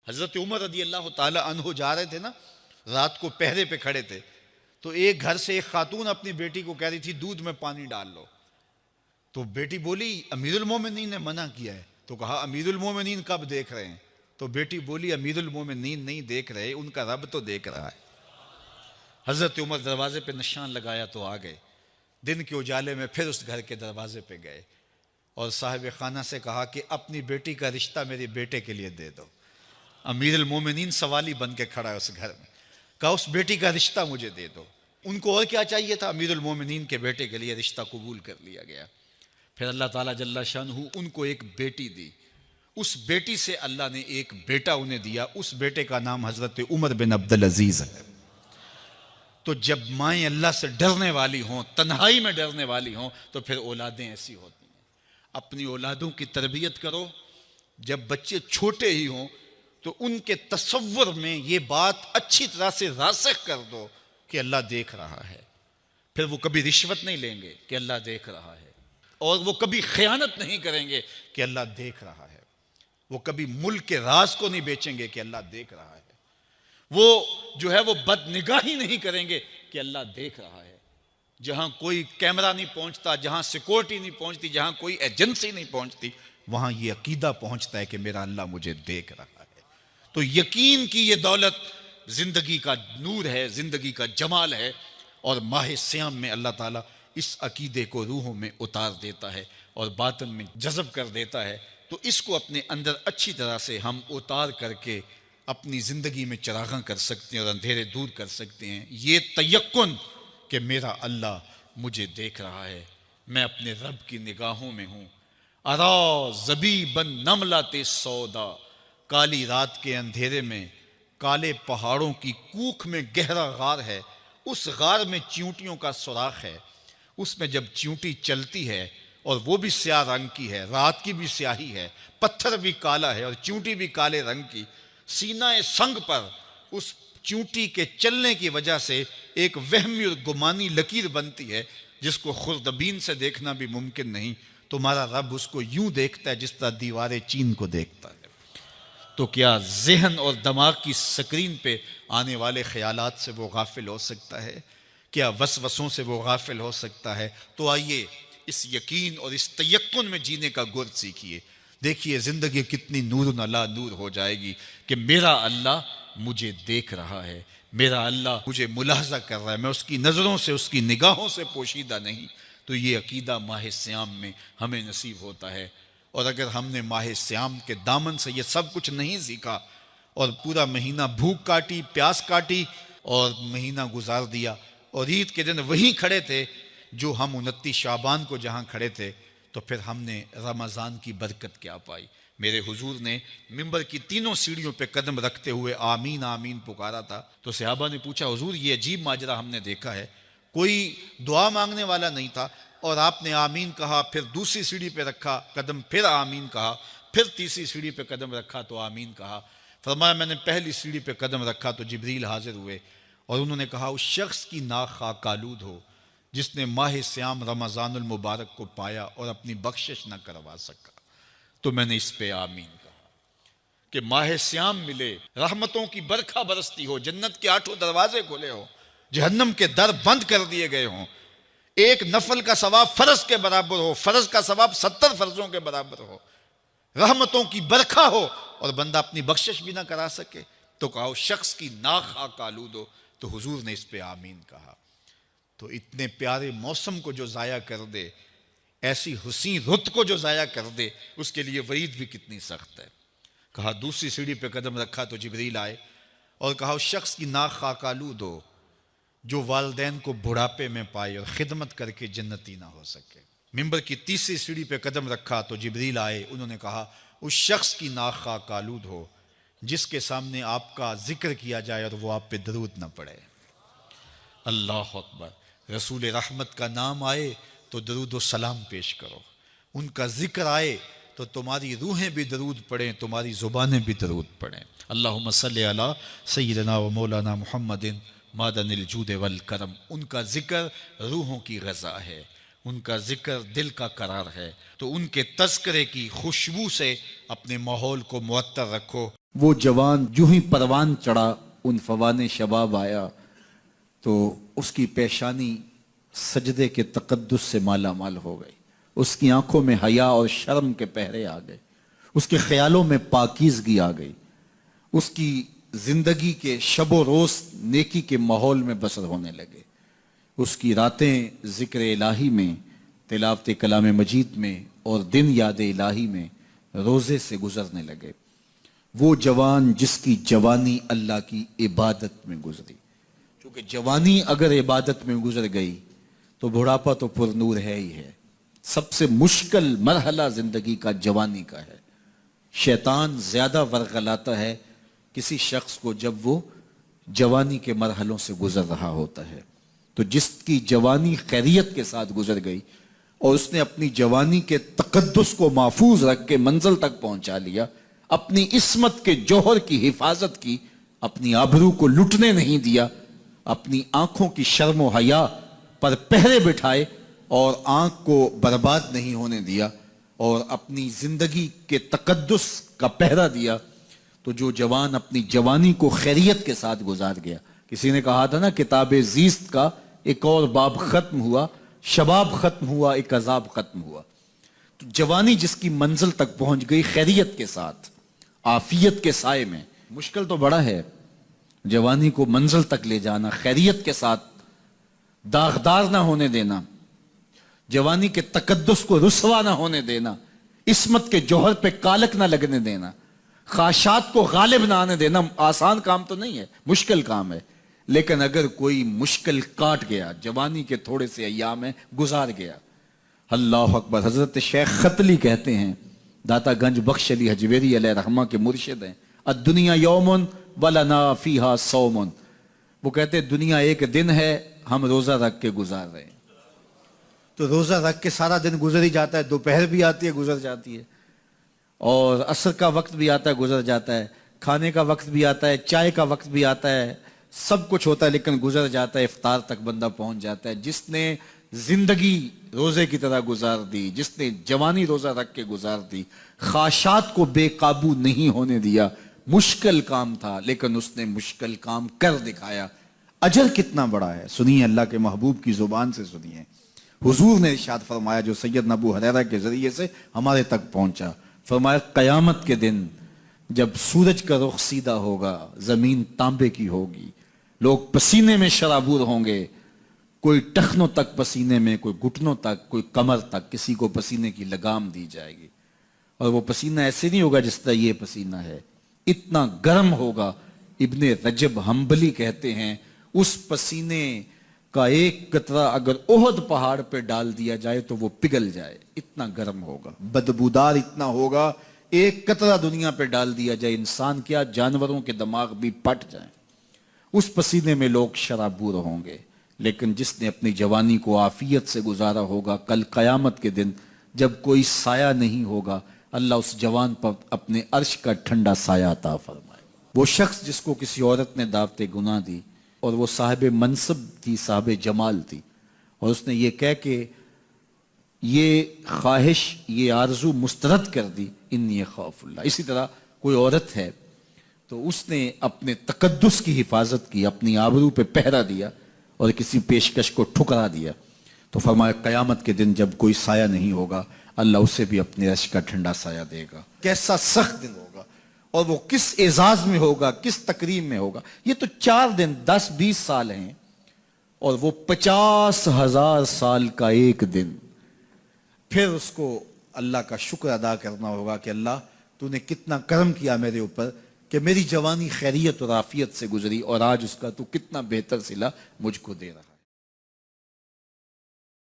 حضرت عمر رضی اللہ تعالی عنہ جا رہے تھے نا، رات کو پہرے پہ کھڑے تھے، تو ایک گھر سے ایک خاتون اپنی بیٹی کو کہہ رہی تھی دودھ میں پانی ڈال لو، تو بیٹی بولی امیر المومنین نے منع کیا ہے، تو کہا امیر المومنین کب دیکھ رہے ہیں؟ تو بیٹی بولی امیر المومنین نہیں دیکھ رہے، ان کا رب تو دیکھ رہا ہے۔ حضرت عمر دروازے پہ نشان لگایا تو آ گئے، دن کے اجالے میں پھر اس گھر کے دروازے پہ گئے اور صاحب خانہ سے کہا کہ اپنی بیٹی کا رشتہ میرے بیٹے کے لیے دے دو۔ امیر المومنین سوالی بن کے کھڑا ہے اس گھر میں، کہا اس بیٹی کا رشتہ مجھے دے دو۔ ان کو اور کیا چاہیے تھا؟ امیر المومنین کے بیٹے کے لیے رشتہ قبول کر لیا گیا۔ پھر اللہ تعالیٰ جل شانہ ان کو ایک بیٹی دی، اس بیٹی سے اللہ نے ایک بیٹا انہیں دیا، اس بیٹے کا نام حضرت عمر بن عبدالعزیز ہے۔ تو جب مائیں اللہ سے ڈرنے والی ہوں، تنہائی میں ڈرنے والی ہوں، تو پھر اولادیں ایسی ہوتی ہیں۔ اپنی اولادوں کی تربیت کرو، جب بچے چھوٹے ہی ہوں تو ان کے تصور میں یہ بات اچھی طرح سے راسخ کر دو کہ اللہ دیکھ رہا ہے۔ پھر وہ کبھی رشوت نہیں لیں گے کہ اللہ دیکھ رہا ہے، اور وہ کبھی خیانت نہیں کریں گے کہ اللہ دیکھ رہا ہے، وہ کبھی ملک کے راز کو نہیں بیچیں گے کہ اللہ دیکھ رہا ہے، وہ جو ہے وہ بد نگاہی نہیں کریں گے کہ اللہ دیکھ رہا ہے۔ جہاں کوئی کیمرہ نہیں پہنچتا، جہاں سیکورٹی نہیں پہنچتی، جہاں کوئی ایجنسی نہیں پہنچتی، وہاں یہ عقیدہ پہنچتا ہے کہ میرا اللہ مجھے دیکھ رہا ہے۔ تو یقین کی یہ دولت زندگی کا نور ہے، زندگی کا جمال ہے، اور ماہ سیام میں اللہ تعالیٰ اس عقیدے کو روحوں میں اتار دیتا ہے اور باطن میں جذب کر دیتا ہے۔ تو اس کو اپنے اندر اچھی طرح سے ہم اتار کر کے اپنی زندگی میں چراغاں کر سکتے ہیں اور اندھیرے دور کر سکتے ہیں۔ یہ تیقن کہ میرا اللہ مجھے دیکھ رہا ہے، میں اپنے رب کی نگاہوں میں ہوں۔ ارا زبیباً نملۃ سودا، کالی رات کے اندھیرے میں کالے پہاڑوں کی کوکھ میں گہرا غار ہے، اس غار میں چیونٹیوں کا سوراخ ہے، اس میں جب چیونٹی چلتی ہے اور وہ بھی سیاہ رنگ کی ہے، رات کی بھی سیاہی ہے، پتھر بھی کالا ہے اور چیونٹی بھی کالے رنگ کی، سینہ سنگ پر اس چیونٹی کے چلنے کی وجہ سے ایک وہمی اور گمانی لکیر بنتی ہے جس کو خوردبین سے دیکھنا بھی ممکن نہیں۔ تمہارا رب اس کو یوں دیکھتا ہے جس طرح دیوار چین کو دیکھتا ہے۔ تو کیا ذہن اور دماغ کی سکرین پہ آنے والے خیالات سے وہ غافل ہو سکتا ہے؟ کیا وسوسوں سے وہ غافل ہو سکتا ہے؟ تو آئیے اس یقین اور اس تیقن میں جینے کا گر سیکھیے۔ دیکھیے زندگی کتنی نور علی نور ہو جائے گی کہ میرا اللہ مجھے دیکھ رہا ہے، میرا اللہ مجھے ملاحظہ کر رہا ہے، میں اس کی نظروں سے، اس کی نگاہوں سے پوشیدہ نہیں۔ تو یہ عقیدہ ماہ سیام میں ہمیں نصیب ہوتا ہے۔ اور اگر ہم نے ماہ سیام کے دامن سے یہ سب کچھ نہیں سیکھا اور پورا مہینہ بھوک کاٹی، پیاس کاٹی اور مہینہ گزار دیا، اور عید کے دن وہیں کھڑے تھے جو ہم 29 شعبان کو جہاں کھڑے تھے، تو پھر ہم نے رمضان کی برکت کیا پائی؟ میرے حضور نے ممبر کی تینوں سیڑھیوں پہ قدم رکھتے ہوئے آمین آمین پکارا تھا۔ تو صحابہ نے پوچھا حضور یہ عجیب ماجرا ہم نے دیکھا ہے، کوئی دعا مانگنے والا نہیں تھا اور آپ نے آمین کہا، پھر دوسری سیڑھی پہ رکھا قدم، پھر آمین کہا، پھر تیسری سیڑھی پہ قدم رکھا تو آمین کہا۔ فرمایا میں نے پہلی سیڑھی پہ قدم رکھا تو جبریل حاضر ہوئے اور انہوں نے کہا اس شخص کی ناک خاک آلود ہو جس نے ماہ سیام رمضان المبارک کو پایا اور اپنی بخشش نہ کروا سکا۔ تو میں نے اس پہ آمین کہا کہ ماہ سیام ملے، رحمتوں کی برکھا برستی ہو، جنت کے 8 دروازے کھلے ہو، جہنم کے در بند کر دیے گئے ہوں، ایک نفل کا ثواب فرض کے برابر ہو، فرض کا ثواب 70 فرضوں کے برابر ہو، رحمتوں کی برکھا ہو اور بندہ اپنی بخشش بھی نہ کرا سکے، تو کہا اس شخص کی ناک خاک آلود ہو۔ تو حضور نے اس پہ آمین کہا۔ تو اتنے پیارے موسم کو جو ضائع کر دے، ایسی حسین رت کو جو ضائع کر دے، اس کے لیے وعید بھی کتنی سخت ہے۔ کہا دوسری سیڑھی پہ قدم رکھا تو جبریل آئے اور کہا اس شخص کی ناک خاک آلود ہو جو والدین کو بڑھاپے میں پائے اور خدمت کر کے جنتی نہ ہو سکے۔ ممبر کی تیسری سیڑھی پہ قدم رکھا تو جبریل آئے، انہوں نے کہا اس شخص کی ناک خاک آلود ہو جس کے سامنے آپ کا ذکر کیا جائے اور وہ آپ پہ درود نہ پڑے۔ اللہ اکبر۔ رسول رحمت کا نام آئے تو درود و سلام پیش کرو، ان کا ذکر آئے تو تمہاری روحیں بھی درود پڑھیں، تمہاری زبانیں بھی درود پڑھیں۔ اللہم صلی علی سیدنا و مولانا محمد معدن الجود والکرم۔ ان کا ذکر روحوں کی غذا ہے، ان کا ذکر دل کا قرار ہے۔ تو ان کے تذکرے کی خوشبو سے اپنے ماحول کو معطر رکھو۔ وہ جوان جو ہی پروان چڑھا ان فوان شباب آیا، تو اس کی پیشانی سجدے کے تقدس سے مالا مال ہو گئی، اس کی آنکھوں میں حیا اور شرم کے پہرے آ گئے، اس کے خیالوں میں پاکیزگی آ گئی، اس کی زندگی کے شب و روز نیکی کے ماحول میں بسر ہونے لگے، اس کی راتیں ذکر الہی میں، تلاوت کلام مجید میں اور دن یاد الہی میں روزے سے گزرنے لگے۔ وہ جوان جس کی جوانی اللہ کی عبادت میں گزری، کیونکہ جوانی اگر عبادت میں گزر گئی تو بڑھاپا تو پر نور ہے ہی ہے۔ سب سے مشکل مرحلہ زندگی کا جوانی کا ہے۔ شیطان زیادہ ورغلاتا ہے کسی شخص کو جب وہ جوانی کے مرحلوں سے گزر رہا ہوتا ہے۔ تو جس کی جوانی خیریت کے ساتھ گزر گئی اور اس نے اپنی جوانی کے تقدس کو محفوظ رکھ کے منزل تک پہنچا لیا، اپنی عصمت کے جوہر کی حفاظت کی، اپنی آبرو کو لٹنے نہیں دیا، اپنی آنکھوں کی شرم و حیا پر پہرے بٹھائے اور آنکھ کو برباد نہیں ہونے دیا اور اپنی زندگی کے تقدس کا پہرا دیا، تو جو جوان اپنی جوانی کو خیریت کے ساتھ گزار گیا۔ کسی نے کہا تھا نا، کتاب زیست کا ایک اور باب ختم ہوا، شباب ختم ہوا، ایک عذاب ختم ہوا۔ تو جوانی جس کی منزل تک پہنچ گئی خیریت کے ساتھ، عافیت کے سائے میں، مشکل تو بڑا ہے جوانی کو منزل تک لے جانا، خیریت کے ساتھ، داغدار نہ ہونے دینا، جوانی کے تقدس کو رسوا نہ ہونے دینا، عصمت کے جوہر پہ کالک نہ لگنے دینا، خواہشات کو غالب نہ آنے دینا۔ آسان کام تو نہیں ہے، مشکل کام ہے، لیکن اگر کوئی مشکل کاٹ گیا، جوانی کے تھوڑے سے ایام میں گزار گیا۔ اللہ اکبر۔ حضرت شیخ ختلی کہتے ہیں، داتا گنج بخش علی حجویری علیہ رحمہ کے مرشد ہیں، الدنیا یوم ولنا فیہا صوم۔ وہ کہتے ہیں دنیا ایک دن ہے، ہم روزہ رکھ کے گزار رہے ہیں۔ تو روزہ رکھ کے سارا دن گزر ہی جاتا ہے، دوپہر بھی آتی ہے گزر جاتی ہے، اور عصر کا وقت بھی آتا ہے گزر جاتا ہے، کھانے کا وقت بھی آتا ہے، چائے کا وقت بھی آتا ہے، سب کچھ ہوتا ہے لیکن گزر جاتا ہے، افطار تک بندہ پہنچ جاتا ہے۔ جس نے زندگی روزے کی طرح گزار دی، جس نے جوانی روزہ رکھ کے گزار دی، خواہشات کو بے قابو نہیں ہونے دیا، مشکل کام تھا لیکن اس نے مشکل کام کر دکھایا۔ اجر کتنا بڑا ہے، سنیے اللہ کے محبوب کی زبان سے سنیے۔ حضور نے ارشاد فرمایا جو سیدنا ابو ہریرہ کے ذریعے سے ہمارے تک پہنچا، فرمایا قیامت کے دن جب سورج کا رخ سیدھا ہوگا، زمین تانبے کی ہوگی، لوگ پسینے میں شرابور ہوں گے، کوئی ٹخنوں تک پسینے میں، کوئی گھٹنوں تک، کوئی کمر تک، کسی کو پسینے کی لگام دی جائے گی، اور وہ پسینہ ایسے نہیں ہوگا جس طرح یہ پسینہ ہے، اتنا گرم ہوگا۔ ابن رجب حنبلی کہتے ہیں اس پسینے کا ایک قطرہ اگر احد پہاڑ پہ ڈال دیا جائے تو وہ پگھل جائے، اتنا گرم ہوگا، بدبودار اتنا ہوگا، ایک قطرہ دنیا پہ ڈال دیا جائے، انسان کیا جانوروں کے دماغ بھی پھٹ جائیں، اس پسینے میں لوگ شرابور ہوں گے۔ لیکن جس نے اپنی جوانی کو عافیت سے گزارا ہوگا، کل قیامت کے دن جب کوئی سایہ نہیں ہوگا، اللہ اس جوان پر اپنے عرش کا ٹھنڈا سایہ عطا فرمائے۔ وہ شخص جس کو کسی عورت نے دعوت گناہ دی اور وہ صاحب منصب تھی، صاحب جمال تھی، اور اس نے یہ کہہ کے یہ خواہش، یہ آرزو مسترد کر دی، انی خاف اللہ۔ اسی طرح کوئی عورت ہے تو اس نے اپنے تقدس کی حفاظت کی، اپنی آبرو پہ پہرا دیا اور کسی پیشکش کو ٹھکرا دیا، تو فرمایا قیامت کے دن جب کوئی سایہ نہیں ہوگا، اللہ اسے بھی اپنے عرش کا ٹھنڈا سایہ دے گا۔ کیسا سخت دن ہوگا، اور وہ کس اعزاز میں ہوگا، کس تکریم میں ہوگا۔ یہ تو 4 دن 10-20 سال ہیں، اور وہ 50,000 سال کا ایک دن۔ پھر اس کو اللہ کا شکر ادا کرنا ہوگا کہ اللہ تو نے کتنا کرم کیا میرے اوپر کہ میری جوانی خیریت اور عافیت سے گزری، اور آج اس کا تو کتنا بہتر صلہ مجھ کو دے رہا۔